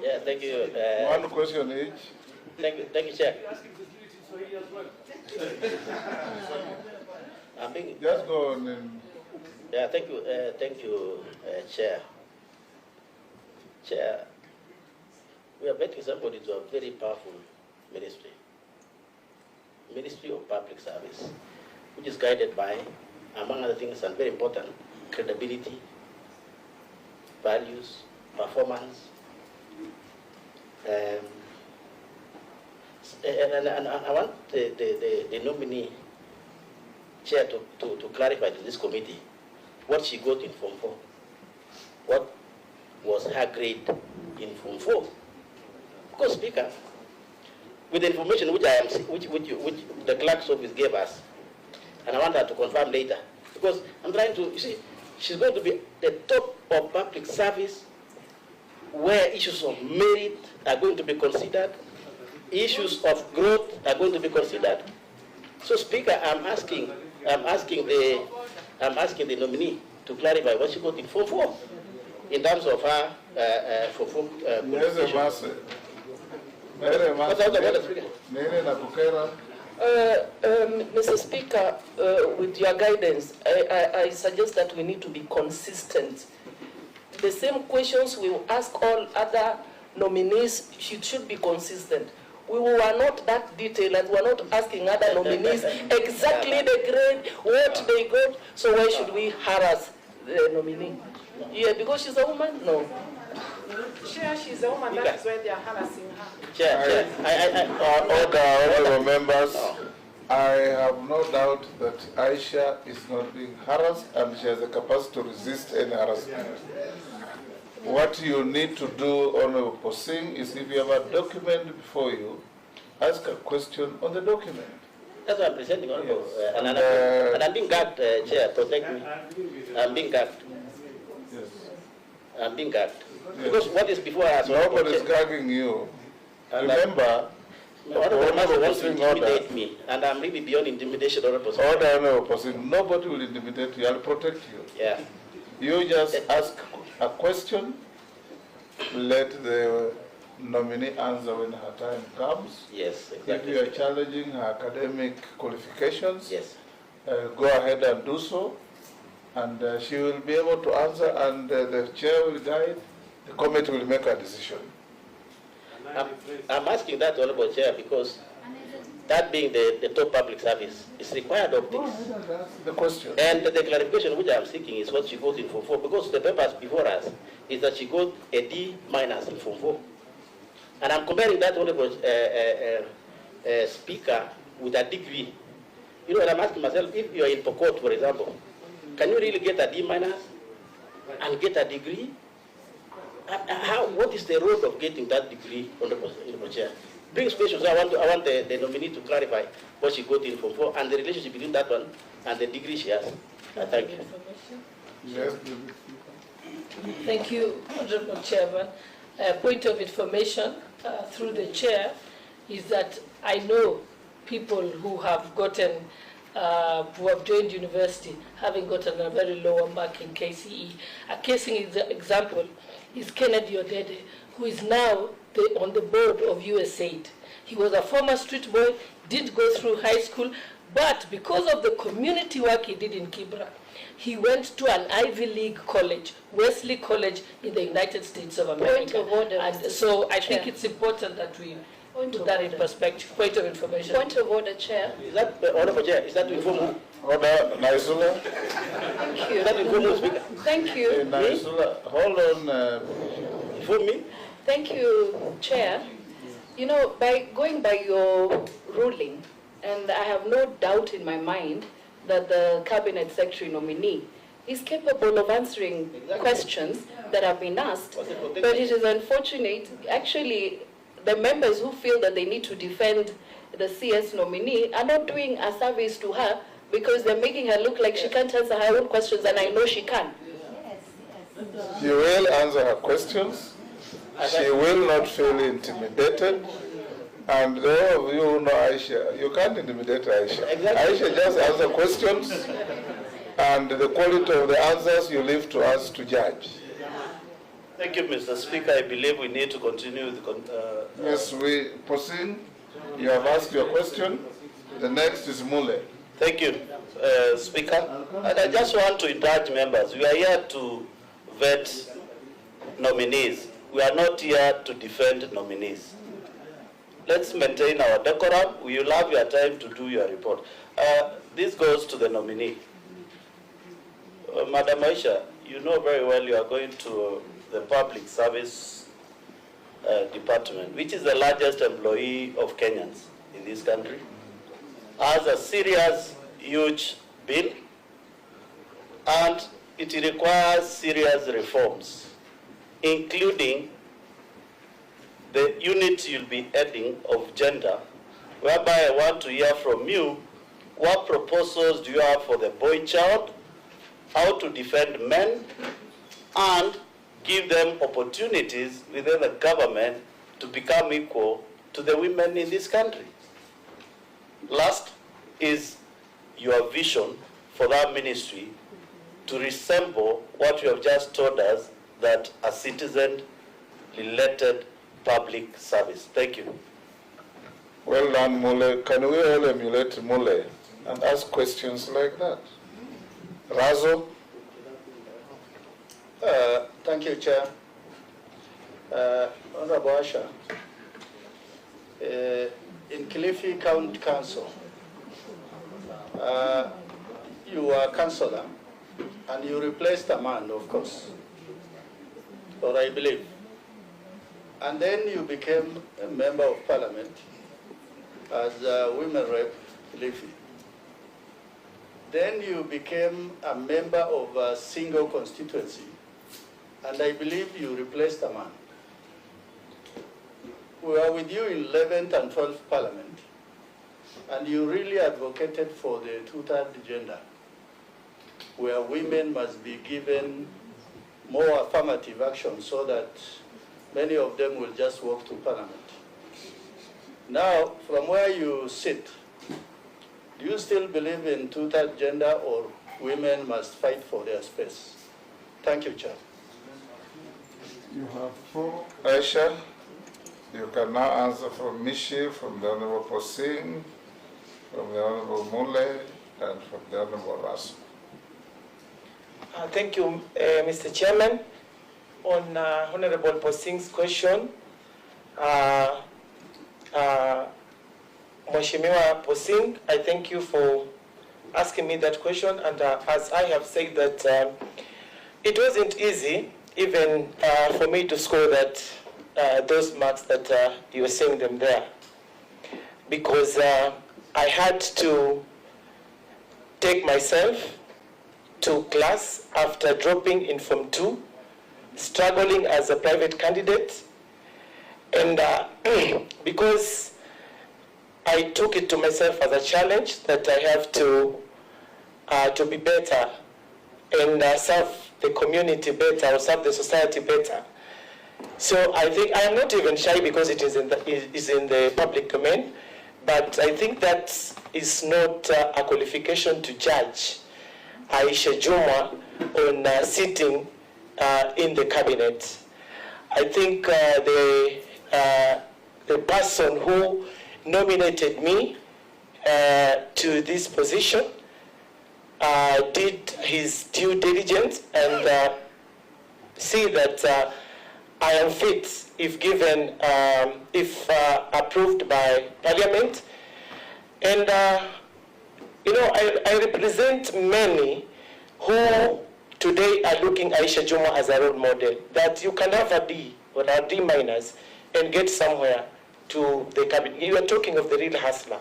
Yeah, thank you. One question each. Thank you, Chair. Just go on. And... Yeah, thank you, Chair. Chair, we are betting somebody to a very powerful ministry. Ministry of Public Service, which is guided by, among other things, and very important, credibility, values, performance, and I want the nominee chair to clarify to this committee what she got in Form 4. What was her grade in Form 4? Because, Speaker, with the information which the clerk's office gave us, and I want her to confirm later, because I'm trying to, you see, she's going to be the top of public service where issues of merit are going to be considered, issues of growth are going to be considered. So, Speaker, I'm asking the nominee to clarify what she got in Form 4 in terms of her qualification. Mr. Speaker, with your guidance, I suggest that we need to be consistent. The same questions we will ask all other nominees should be consistent. We were not that detailed and we're not asking other nominees exactly the grade, what they got, so why should we harass the nominee? Yeah, because she's a woman? No. Chair, she's a woman, that is why they are harassing her. Chair, Honorable members, I have no doubt that Aisha is not being harassed and she has the capacity to resist any harassment. What you need to do, Honorable Posing, is if you have a document before you, ask a question on the document. That's what I'm presenting, Honorable. Yes. And I'm being gagged, Chair, protect me. I'm being gagged. Yes. I'm being gagged. Yes. Because what is before us... Nobody is gagging you. Remember, Honorable wants to intimidate me, and I'm really beyond intimidation, Honorable. Honorable Posing, nobody will intimidate you, I'll protect you. Yeah. You just ask a question, let the nominee answer when her time comes. Yes, exactly. If you are challenging her academic qualifications, yes, go ahead and do so, and she will be able to answer, and the chair will guide, the committee will make a decision. I'm asking that, Honorable Chair, because that being the top public service is required of this. The question. And the clarification which I'm seeking is what she got in Form 4, because the papers before us is that she got a D- in Form 4. And I'm comparing that, Honorable Speaker, with a degree. You know, and I'm asking myself, if you're in Pokot, for example, can you really get a D- and get a degree? What is the road of getting that degree, Honorable Chair? Brings questions. I want the nominee to clarify what she got in Form 4 and the relationship between that one and the degree she has. Thank you. Yes. Thank you, Honorable Chairman. Point of information through the chair is that I know people who have gotten, who have joined university, having gotten a very lower mark in Kcse. A case example is Kennedy Odede, who is now on the board of USAID. He was a former street boy, did go through high school, but because of the community work he did in Kibra, he went to an Ivy League college, Wesley College in the United States of America. Point of order, and so I think it's important that we put that in perspective. Point of information. Point of order, Chair. Is that, Honorable Chair, is that to inform who? Order, Naisula. Thank you. Is that to inform who, Speaker? Thank you. Naisula, hold on. Inform me? Thank you, Chair. You know, by going by your ruling, and I have no doubt in my mind that the Cabinet Secretary nominee is capable of answering questions that have been asked. But it is unfortunate, actually, the members who feel that they need to defend the CS nominee are not doing a service to her because they're making her look like she can't answer her own questions, and I know she can. She will answer her questions. She will not feel intimidated. And those of you who know Aisha, you can't intimidate Aisha. Exactly. Aisha just answer questions, and the quality of the answers you leave to us to judge. Thank you, Mr. Speaker. I believe we need to continue the... Yes, we proceed. You have asked your question. The next is Mule. Thank you, Speaker. And I just want to encourage members. We are here to vet nominees. We are not here to defend nominees. Let's maintain our decorum. We will have your time to do your report. This goes to the nominee. Madam Aisha, you know very well you are going to the Public Service Department, which is the largest employee of Kenyans in this country, has a serious, huge bill, and it requires serious reforms, including the unit you'll be heading of gender, whereby I want to hear from you, what proposals do you have for the boy child, how to defend men, and give them opportunities within the government to become equal to the women in this country. Last is your vision for that ministry to resemble what you have just told us, that a citizen-related public service. Thank you. Well done, Mule. Can we all emulate Mule and ask questions like that? Razo? Thank you, Chair. Honorable Aisha, in Kilifi County Council, you were councillor and you replaced a man, of course, or I believe. And then you became a member of parliament as a women rep Kilifi. Then you became a member of a single constituency, and I believe you replaced a man. We were with you in 11th and 12th Parliament, and you really advocated for the two-third agenda, where women must be given more affirmative action so that many of them will just walk to Parliament. Now, from where you sit, do you still believe in two-third gender, or women must fight for their space? Thank you, Chair. You have 4. Aisha, you can now answer from Mishi, from the Honorable Posing, from the Honorable Mule, and from the Honorable Raso. Thank you, Mr. Chairman. On Honorable Posing's question, Mheshimiwa Posing, I thank you for asking me that question, and as I have said that it wasn't easy even for me to score that those marks that you were saying them there, because I had to take myself to class after dropping in Form 2, struggling as a private candidate, and because I took it to myself as a challenge that I have to be better and serve the community better, or serve the society better. So I think I am not even shy because it is in the public domain, but I think that is not a qualification to judge Aisha Jumwa on sitting in the cabinet. I think the person who nominated me to this position did his due diligence and see that I am fit if given, if approved by Parliament. And you know, I represent many who today are looking at Aisha Jumwa as a role model, that you can have a D or a D minus and get somewhere to the cabinet. You are talking of the real hustler.